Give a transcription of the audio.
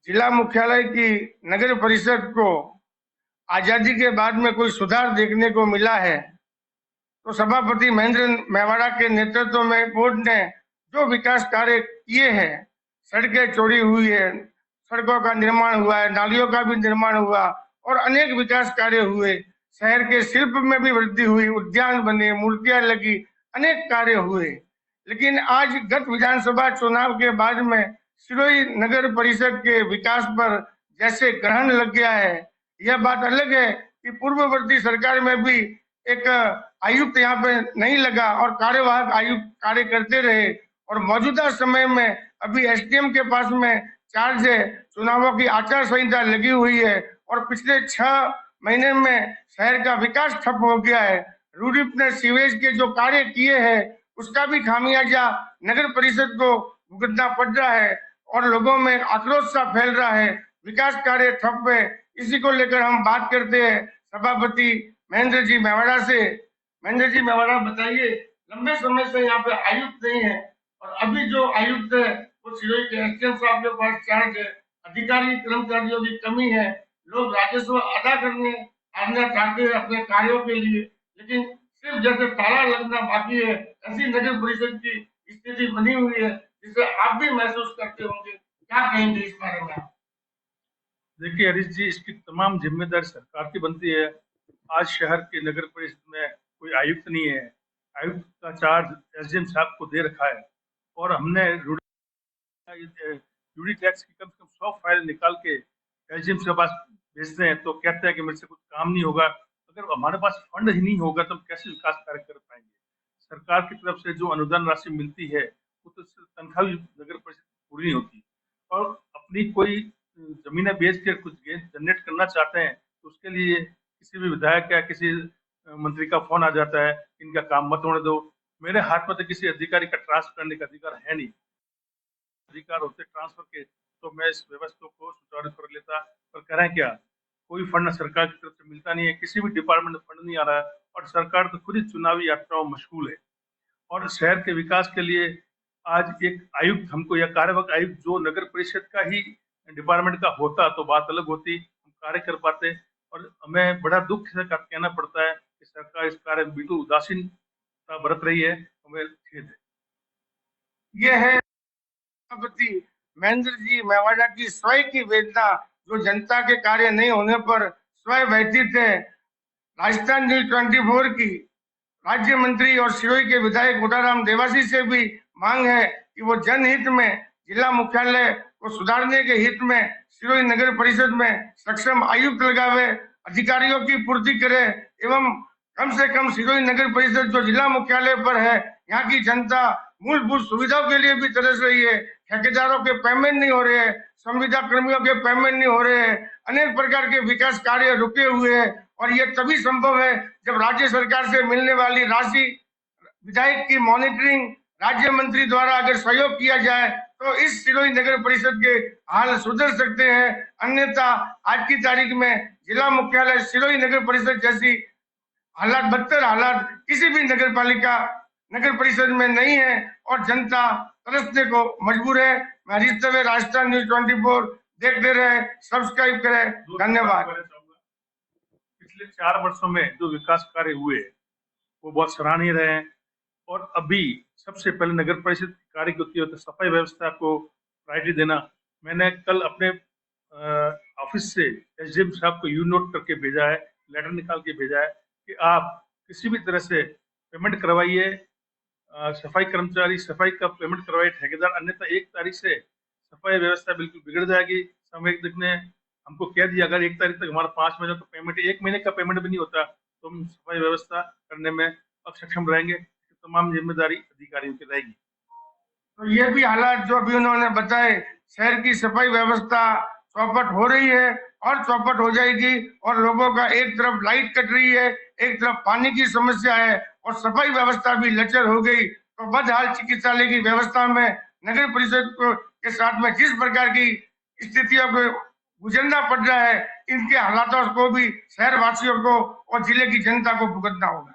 जिला मुख्यालय की नगर परिषद को आजादी के बाद में कोई सुधार देखने को मिला है तो सभापति महेंद्र मेवाड़ा के नेतृत्व में बोर्ड ने जो विकास कार्य किए हैं, सड़कें चौड़ी हुई है, सड़कों का निर्माण हुआ है, नालियों का भी निर्माण हुआ और अनेक विकास कार्य हुए। शहर के शिल्प में भी वृद्धि हुई, उद्यान बने, मूर्तियां लगी, अनेक कार्य हुए। लेकिन आज गत विधानसभा चुनाव के बाद में सिरोही नगर परिषद के विकास पर जैसे ग्रहण लग गया है। यह बात अलग है कि पूर्ववर्ती सरकार में भी एक आयुक्त यहाँ पे नहीं लगा और कार्यवाहक आयुक्त कार्य करते रहे और मौजूदा समय में अभी एसडीएम के पास में चार्ज है, चुनावों की आचार संहिता लगी हुई है और पिछले 6 महीने में शहर का विकास ठप हो गया है। रूडीप ने सीवेज के जो कार्य किए हैं उसका भी खामियाजा नगर परिषद को भुगतना पड़ रहा है और लोगों में आक्रोश सा फैल रहा है। विकास कार्य ठप है, इसी को लेकर हम बात करते हैं सभापति महेंद्र जी मेवाड़ा से। महेंद्र जी मेवाड़ा, बताइए, लंबे समय से यहाँ पे आयुक्त नहीं है और अभी जो आयुक्त है वो सिरोही के एसडीएम साहब के पास चार्ज है, अधिकारी कर्मचारियों की कमी है, लोग राजस्व अदा आना चाहते हैं अपने कार्यों के लिए, लेकिन सिर्फ जैसे ताला लगना बाकी है ऐसी नगर परिषद की स्थिति बनी हुई है जिसे आप भी महसूस करते होंगे। क्या कहेंगे इस बारे में आप? देखिए हरीश जी, इसकी तमाम जिम्मेदारी सरकार की बनती है। आज शहर के नगर परिषद में कोई आयुक्त नहीं है, आयुक्त का चार्ज एसडीएम साहब को दे रखा है और हमने यूडी टैक्स की कम से कम 100 फाइल निकाल के एसडीएम के पास भेजते हैं तो कहते हैं कि मेरे से कुछ काम नहीं होगा। अगर हमारे पास फंड ही नहीं होगा तो हम कैसे विकास कार्य कर पाएंगे। सरकार की तरफ से जो अनुदान राशि मिलती है वो तो तनख्वाह भी नगर परिषद पूरी नहीं होती और अपनी कोई जमीनें बेच कर कुछ जनरेट करना चाहते हैं तो उसके लिए किसी भी विधायक या किसी मंत्री का फोन आ जाता है, इनका काम मत होने दो। मेरे हाथ में तो किसी अधिकारी का ट्रांसफर करने का अधिकार है नहीं। अधिकार होते ट्रांसफर के तो मैं इस व्यवस्था को सुचारू कर लेता, पर करें क्या, कोई फंड सरकार की तरफ से मिलता नहीं है, किसी भी डिपार्टमेंट में फंड नहीं आ रहा है और सरकार तो खुद ही चुनावी यात्राओं में मशगूल है। और शहर के विकास के लिए आज एक आयुक्त हमको या कार्यवाहक आयुक्त जो नगर परिषद का ही डिपार्टमेंट का होता तो बात अलग होती, हम कार्य कर पाते। और हमें बड़ा दुख से कहना पड़ता है कि सरकार इस कार्य में बिल्कुल उदासीनता बरत रही है, हमें खेद है। यह है सभापति महेंद्र जी मेवाड़ा की स्वयं की वेदना, जो जनता के कार्य नहीं होने पर स्वयं व्यतीत है। राजस्थान न्यूज 24 की राज्य मंत्री और सिरोही के विधायक गोटाराम देवासी से भी मांग है कि वो जनहित में जिला मुख्यालय को सुधारने के हित में सिरोही नगर परिषद में सक्षम आयुक्त लगावे, अधिकारियों की पूर्ति करे एवं कम से कम सिरोही नगर परिषद जो जिला मुख्यालय पर है, यहाँ की जनता मूलभूत सुविधाओं के लिए भी तरस रही है। ठेकेदारों के पेमेंट नहीं हो रहे हैं, संविदा कर्मियों के पेमेंट नहीं हो रहे हैं, अनेक प्रकार के विकास कार्य रुके हुए हैं और ये तभी संभव है जब राज्य सरकार से मिलने वाली राशि, विधायक की मॉनिटरिंग राज्य मंत्री द्वारा अगर सहयोग किया जाए तो इस सिरोही नगर परिषद के हाल सुधर सकते हैं। अन्यथा आज की तारीख में जिला मुख्यालय सिरोही नगर परिषद जैसी हालात, बदतर हालात किसी भी नगर परिषद में नहीं है और जनता तरसने को मजबूर है। मैं हरीश दवे, राजस्थान न्यूज 24 देखते रहे, सब्सक्राइब करें। धन्यवाद। पिछले 4 वर्षों में जो विकास कार्य हुए वो बहुत सराहनीय रहे हैं और अभी सबसे पहले नगर परिषद कार्य की होती है तो सफाई व्यवस्था को प्रायोरिटी देना। मैंने कल अपने ऑफिस से एसडीएम साहब को यू नोट करके भेजा है, लेटर निकाल के भेजा है कि आप किसी भी तरह से पेमेंट करवाइए, सफाई कर्मचारी सफाई का पेमेंट करवाइए ठेकेदार, अन्यथा 1 तारीख से सफाई व्यवस्था बिल्कुल बिगड़ जाएगी। संवेदक ने हमको कह दिया अगर 1 तारीख तक हमारा 5 महीने का पेमेंट, 1 महीने का पेमेंट भी नहीं होता तो हम सफाई व्यवस्था करने में अक्षम रहेंगे। तमाम जिम्मेदारी अधिकारियों की रहेगी। तो ये भी हालात जो अभी उन्होंने बताए, शहर की सफाई व्यवस्था चौपट हो रही है और चौपट हो जाएगी और लोगों का एक तरफ लाइट कट रही है, एक तरफ पानी की समस्या है और सफाई व्यवस्था भी लचर हो गई। तो बदहाल चिकित्सालय की व्यवस्था में नगर परिषद के साथ में जिस प्रकार की स्थितियों को गुजरना पड़ रहा है, इनके हालातों को भी शहर वासियों को और जिले की जनता को भुगतना होगा।